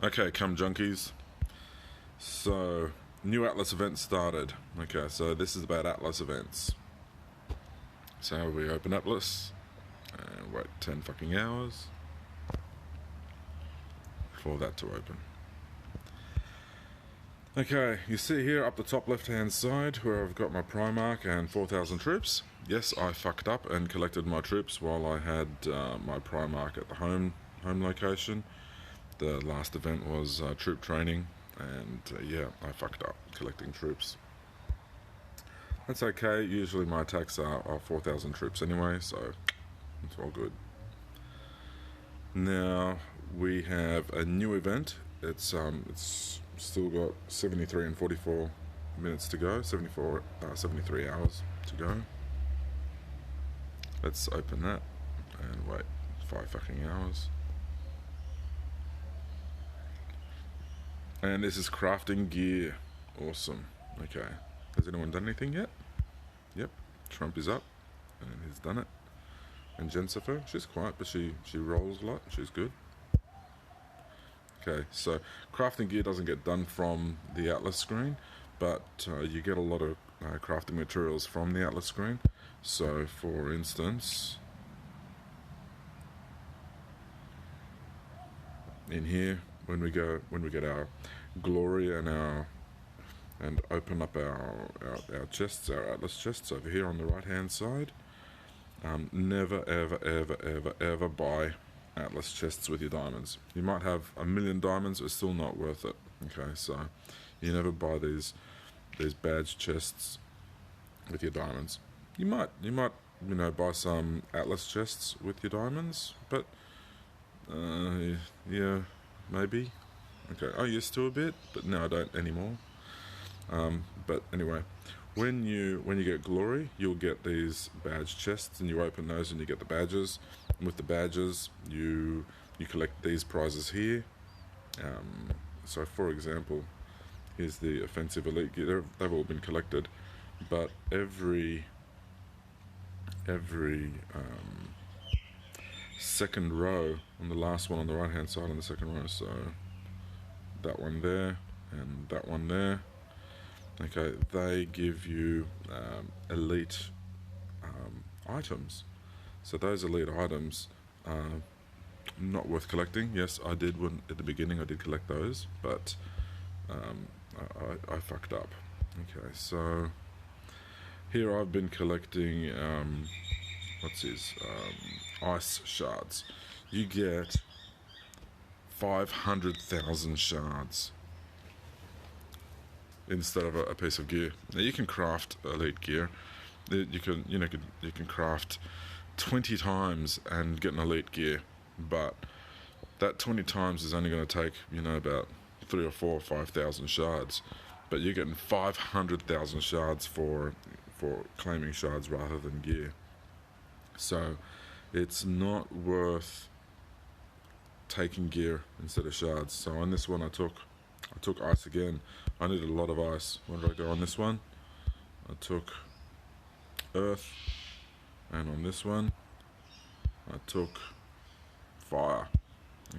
Okay, come junkies. So, new Atlas event started. Okay, so this is about Atlas events. So we open Atlas and wait 10 fucking hours for that to open. Okay, you see here up the top left hand side where I've got my Primarch and 4,000 troops. Yes, I fucked up and collected my troops while I had my Primarch at the home location. The last event was troop training, and yeah, I fucked up collecting troops. That's okay, usually my attacks are 4,000 troops anyway, so it's all good. Now we have a new event. It's still got 73 and 44 minutes to go, 73 hours to go. Let's open that and wait 5 fucking hours. And this is crafting gear. Awesome. Okay. Has anyone done anything yet? Yep. Trump is up and he's done it. And Jensifer, she's quiet, but she rolls a lot. She's good. Okay, so crafting gear doesn't get done from the Atlas screen, but you get a lot of crafting materials from the Atlas screen. So, for instance, in here, when we get our glory and open up our chests, our Atlas chests over here on the right hand side, never ever buy Atlas chests with your diamonds. You might have 1,000,000 diamonds, it's still not worth it. Okay, so you never buy these badge chests with your diamonds. You might buy some Atlas chests with your diamonds, but yeah, maybe. Okay, I used to a bit, but now I don't anymore. But anyway, when you get glory, you'll get these badge chests, and you open those and you get the badges. And with the badges, you collect these prizes here. So, for example, here's the offensive elite gear. They've all been collected, but every second row on the last one on the right hand side on the second row, so that one there and that one there, okay, they give you elite items. So those elite items are not worth collecting. Yes, I did at the beginning I did collect those, but I fucked up. Okay, so here I've been collecting ice shards. You get 500,000 shards instead of a piece of gear. Now you can craft elite gear. You can craft 20 times and get an elite gear, but that 20 times is only going to take about 3 or 4 or 5,000 shards. But you're getting 500,000 shards for claiming shards rather than gear. So it's not worth taking gear instead of shards. So on this one I took ice again. I needed a lot of ice. What did I go on this one? I took earth, and on this one I took fire.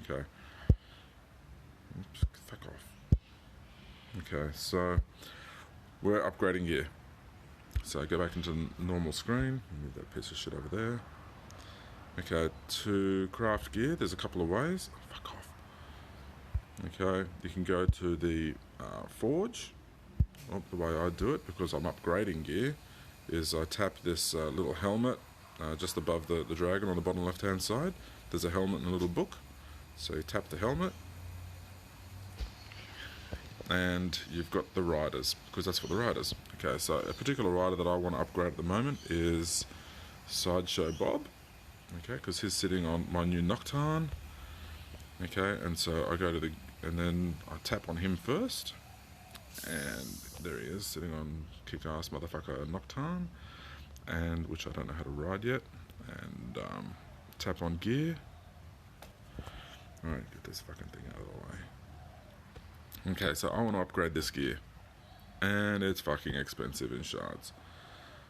Okay. Oops, fuck off. Okay, so we're upgrading gear. So go back into the normal screen, move that piece of shit over there. Okay, to craft gear, there's a couple of ways. Oh, fuck off. Okay, you can go to the forge. The way I do it, because I'm upgrading gear, is I tap this little helmet just above the dragon on the bottom left hand side. There's a helmet and a little book. So you tap the helmet, and you've got the riders, because that's for the riders. Okay, so a particular rider that I want to upgrade at the moment is Sideshow Bob. Okay, because he's sitting on my new Nocturne. Okay, and so I go to and then I tap on him first, and there he is, sitting on kick-ass motherfucker Nocturne, and which I don't know how to ride yet. And tap on gear. Alright, get this fucking thing out of the way. Okay, so I want to upgrade this gear, and it's fucking expensive in shards.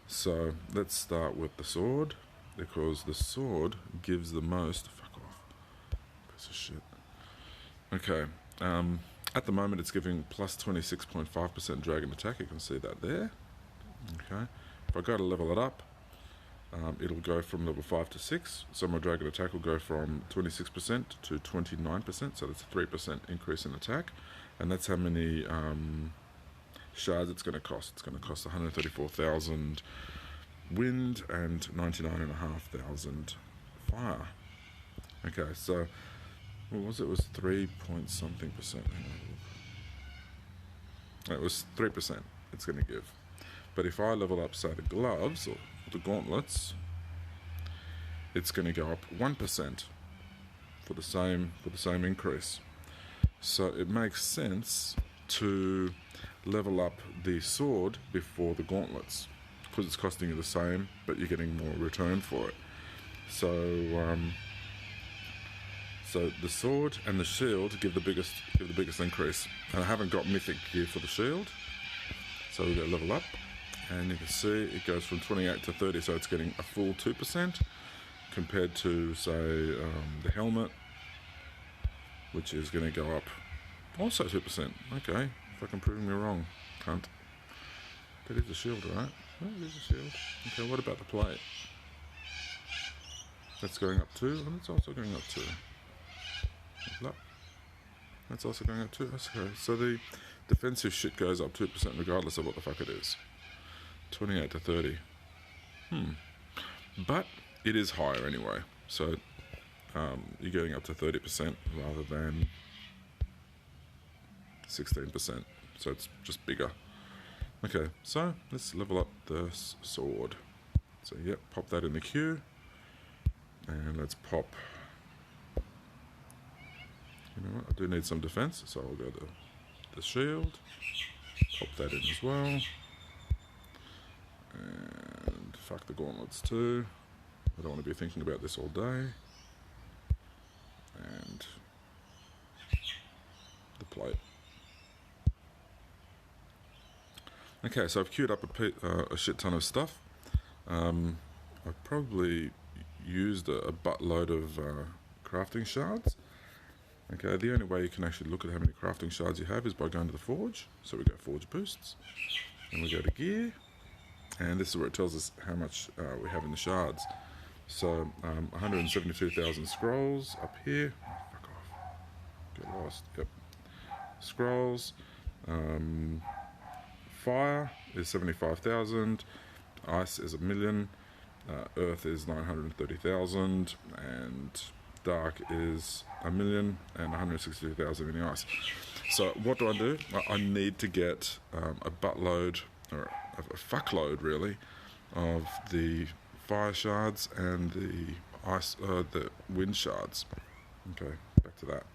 So let's start with the sword, because the sword gives the most. Fuck off, piece of shit. Okay. At the moment, it's giving plus 26.5% dragon attack. You can see that there. Okay. If I go to level it up, it'll go from level 5 to 6. So my dragon attack will go from 26% to 29%. So that's a 3% increase in attack. And that's how many shards it's going to cost. It's going to cost 134,000 wind and 99,500 fire. Okay, so what was it? It was 3 point something percent. It was 3% it's going to give. But if I level up, say, the gloves or the gauntlets, it's going to go up 1% for the same increase. So it makes sense to level up the sword before the gauntlets, because it's costing you the same, but you're getting more return for it. So so the sword and the shield give the biggest increase. And I haven't got mythic gear for the shield, so we go level up, and you can see it goes from 28 to 30, so it's getting a full 2% compared to, say, the helmet, which is going to go up also 2%. Okay, fucking proving me wrong, cunt. That is a shield, right? Oh, it is a shield. Okay, what about the plate? That's going up too, and it's also going up too. That's also going up too. Okay, so the defensive shit goes up 2% regardless of what the fuck it is. 28 to 30. But it is higher anyway. So you're getting up to 30% rather than 16%. So it's just bigger. Okay, so let's level up the sword. So yep, pop that in the queue. And let's pop... You know what, I do need some defense, so I'll go to the shield. Pop that in as well. And fuck the gauntlets too. I don't want to be thinking about this all day. And the plate. Okay, so I've queued up a shit ton of stuff. I've probably used a buttload of crafting shards. Okay, the only way you can actually look at how many crafting shards you have is by going to the forge. So we go forge boosts, and we go to gear, and this is where it tells us how much we have in the shards. So 172,000 scrolls up here. Fuck off. Get lost. Yep. Scrolls. Fire is 75,000. Ice is 1,000,000. Earth is 930,000, and dark is 1,000,000 and 162,000 in the ice. So what do? I need to get a buttload, or a fuckload really, of the fire shards and the ice, the wind shards. Okay, back to that.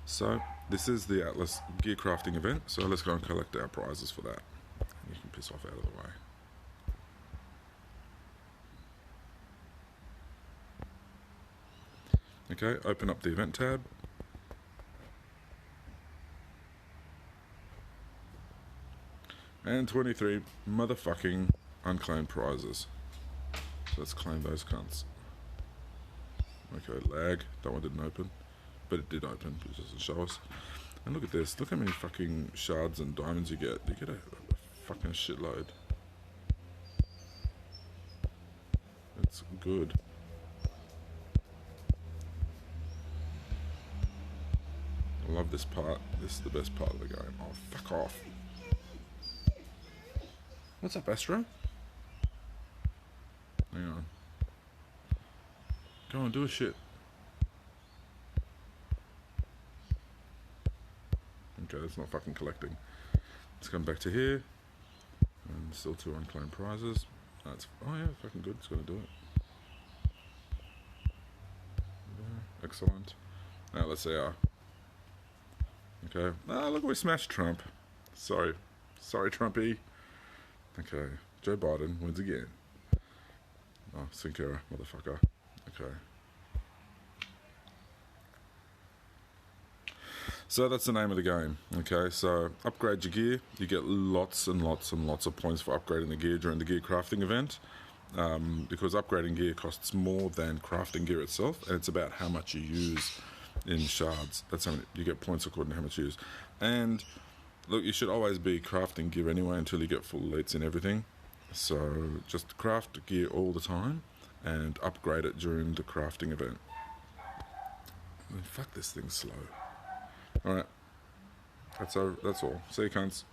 So this is the Atlas gear crafting event. So let's go and collect our prizes for that. You can piss off out of the way. Okay, open up the event tab. And 23 motherfucking unclaimed prizes. So let's claim those cunts. Okay, lag. That one didn't open. But it did open, but it doesn't show us. And look at this. Look how many fucking shards and diamonds you get. You get a fucking shitload. It's good. I love this part. This is the best part of the game. Oh, fuck off. What's up, Astro? Hang on. Go on, do a shit. Okay, that's not fucking collecting. Let's come back to here. And still 2 unclaimed prizes. That's, oh yeah, fucking good. It's gonna do it. Yeah, excellent. Now let's see our... Okay. Ah, look, we smashed Trump. Sorry, Trumpy. Okay. Joe Biden wins again. Oh, Sincera, motherfucker. Okay. So that's the name of the game. Okay, so upgrade your gear. You get lots and lots and lots of points for upgrading the gear during the gear crafting event. Because upgrading gear costs more than crafting gear itself, and it's about how much you use in shards. That's how many, you get points according to how much you use. And look, you should always be crafting gear anyway until you get full elites in everything. So just craft gear all the time and upgrade it during the crafting event. I mean, fuck, this thing's slow. Alright, that's all. See you, cunts.